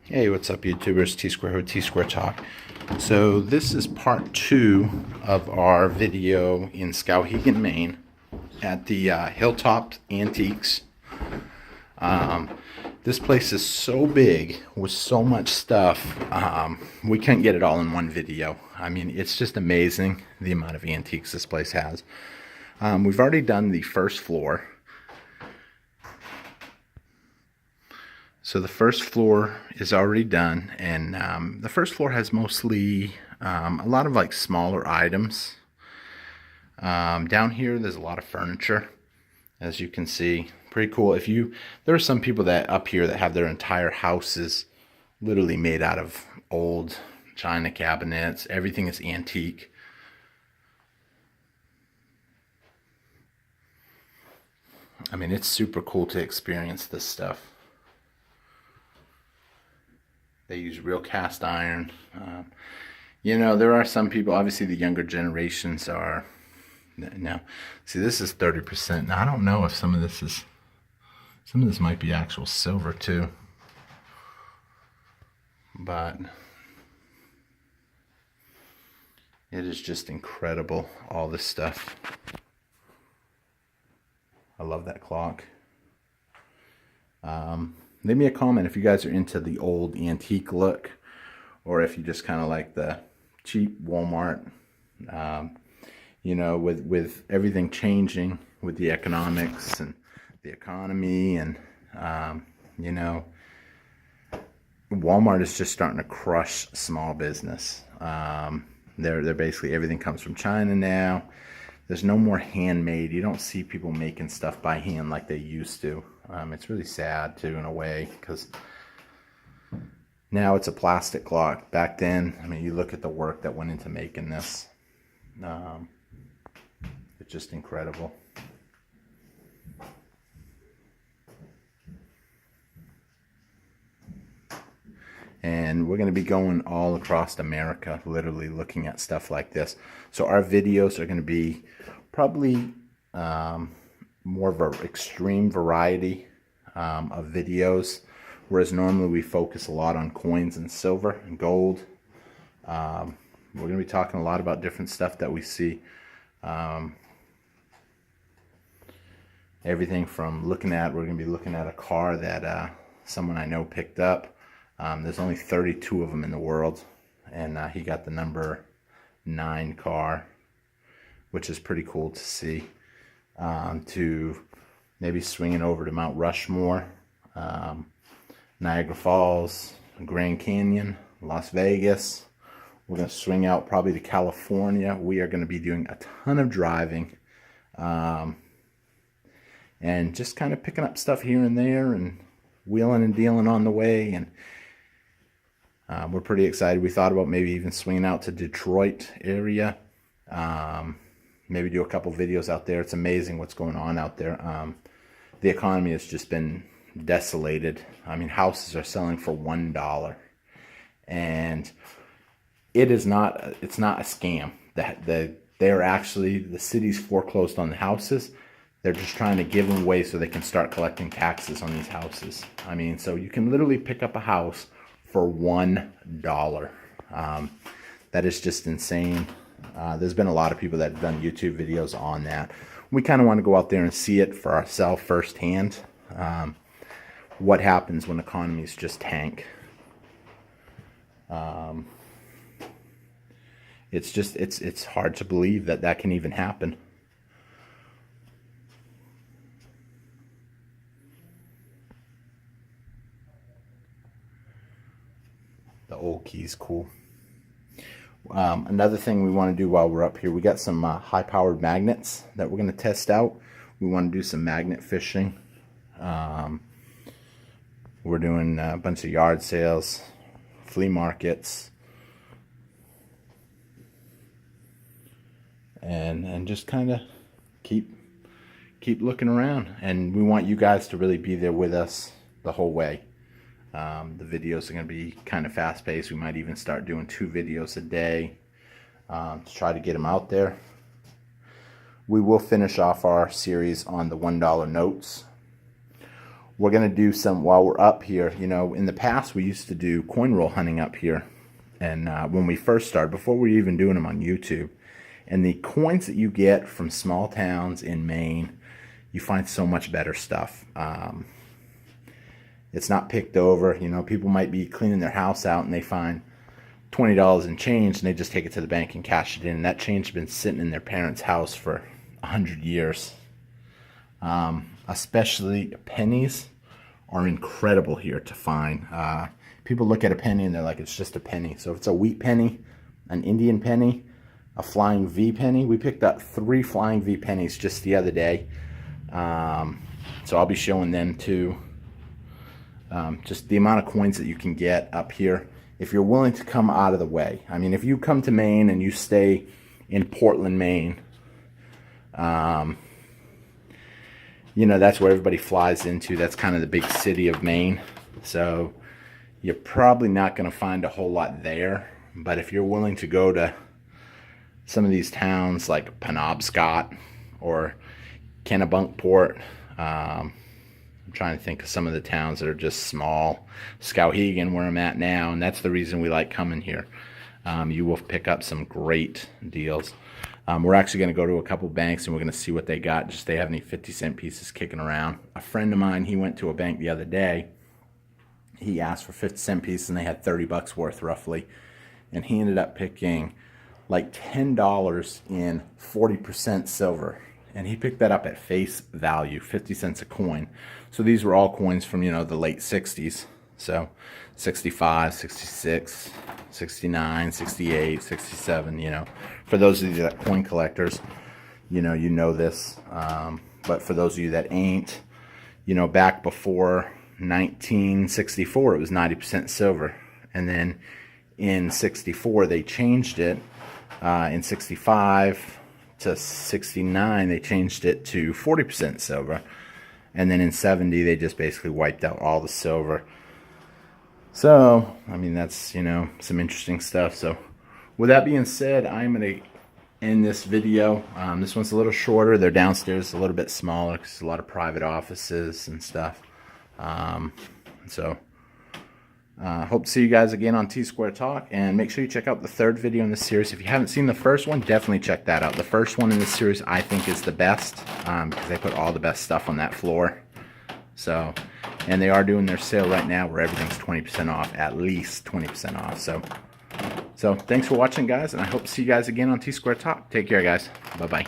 Hey, what's up, YouTubers? T Square T Square Talk. So this is part 2 of our video in Skowhegan, Maine, at the Hilltop Antiques. This place is so big with so much stuff. We couldn't get it all in one video. I mean, it's just amazing the amount of antiques this place has. We've already done the first floor. So the first floor is already done, and the first floor has mostly a lot of like smaller items. Down here there's a lot of furniture, as you can see. Pretty cool. There are some people that up here that have their entire houses literally made out of old china cabinets. Everything is antique. I mean, it's super cool to experience this stuff. They use real cast iron. There are some people, obviously the younger generations are, now, see, this is 30%. Now, I don't know if some of this might be actual silver too. But it is just incredible, all this stuff. I love that clock. Leave me a comment if you guys are into the old antique look, or if you just kind of like the cheap Walmart. With everything changing with the economics and the economy, and Walmart is just starting to crush small business. They're basically, everything comes from China now. There's no more handmade. You don't see people making stuff by hand like they used to. It's really sad too, in a way, because now it's a plastic clock. Back then, I mean, you look at the work that went into making this. It's just incredible. And we're going to be going all across America, literally looking at stuff like this. So our videos are going to be probably more of an extreme variety of videos, whereas normally we focus a lot on coins and silver and gold. We're going to be talking a lot about different stuff that we see. Everything from we're going to be looking at a car that someone I know picked up. There's only 32 of them in the world, and he got the number 9 car, which is pretty cool to see. To maybe swinging over to Mount Rushmore, Niagara Falls, Grand Canyon, Las Vegas. We're going to swing out probably to California. We are going to be doing a ton of driving, and just kind of picking up stuff here and there and wheeling and dealing on the way. And we're pretty excited. We thought about maybe even swinging out to Detroit area. Maybe do a couple videos out there. It's amazing what's going on out there. The economy has just been desolated. I mean, houses are selling for $1, and it's not a scam. They're actually, the city's foreclosed on the houses. They're just trying to give them away so they can start collecting taxes on these houses. I mean, so you can literally pick up a house for $1. That is just insane. There's been a lot of people that have done YouTube videos on that. We kind of want to go out there and see it for ourselves firsthand. What happens when economies just tank. It's hard to believe that can even happen. The old key's cool. Another thing we want to do while we're up here, we got some high-powered magnets that we're going to test out. We want to do some magnet fishing. We're doing a bunch of yard sales, flea markets, and just kind of keep looking around. And we want you guys to really be there with us the whole way. The videos are going to be kind of fast-paced. We might even start doing 2 videos a day to try to get them out there. We will finish off our series on the $1 notes. we're going to do some, while we're up here, you know, in the past we used to do coin roll hunting up here. And when we first started, before we were even doing them on YouTube, and the coins that you get from small towns in Maine, you find so much better stuff. It's not picked over. You know, people might be cleaning their house out and they find $20 in change and they just take it to the bank and cash it in. And that change has been sitting in their parents' house for 100 years. Especially pennies are incredible here to find. People look at a penny and they're like, it's just a penny. So if it's a wheat penny, an Indian penny, a flying V penny, we picked up 3 flying V pennies just the other day. So I'll be showing them too. Just the amount of coins that you can get up here if you're willing to come out of the way. I mean, if you come to Maine and you stay in Portland, Maine, you know, that's where everybody flies into. That's kind of the big city of Maine. So you're probably not going to find a whole lot there. But if you're willing to go to some of these towns like Penobscot or Kennebunkport, I'm trying to think of some of the towns that are just small. Skowhegan, where I'm at now, and that's the reason we like coming here. You will pick up some great deals. We're actually going to go to a couple banks and we're going to see what they got, just if they have any 50-cent pieces kicking around. A friend of mine, he went to a bank the other day. He asked for 50-cent pieces and they had 30 bucks worth roughly. And he ended up picking like $10 in 40% silver. And he picked that up at face value, 50 cents a coin. So these were all coins from, you know, the late 60s. So 65, 66, 69, 68, 67, you know. For those of you that coin collectors, you know this. But for those of you that ain't, you know, back before 1964, it was 90% silver. And then in 64, they changed it. In 65 to 69, they changed it to 40% silver. And then in 70, they just basically wiped out all the silver. So, I mean, that's, you know, some interesting stuff. So, with that being said, I'm going to end this video. This one's a little shorter. They're downstairs a little bit smaller because there's a lot of private offices and stuff. Hope to see you guys again on T-Square Talk. And make sure you check out the 3rd video in this series. If you haven't seen the first one, definitely check that out. The first one in this series I think is the best because they put all the best stuff on that floor. So, and they are doing their sale right now where everything's 20% off, at least 20% off. So thanks for watching, guys, and I hope to see you guys again on T-Square Talk. Take care, guys. Bye-bye.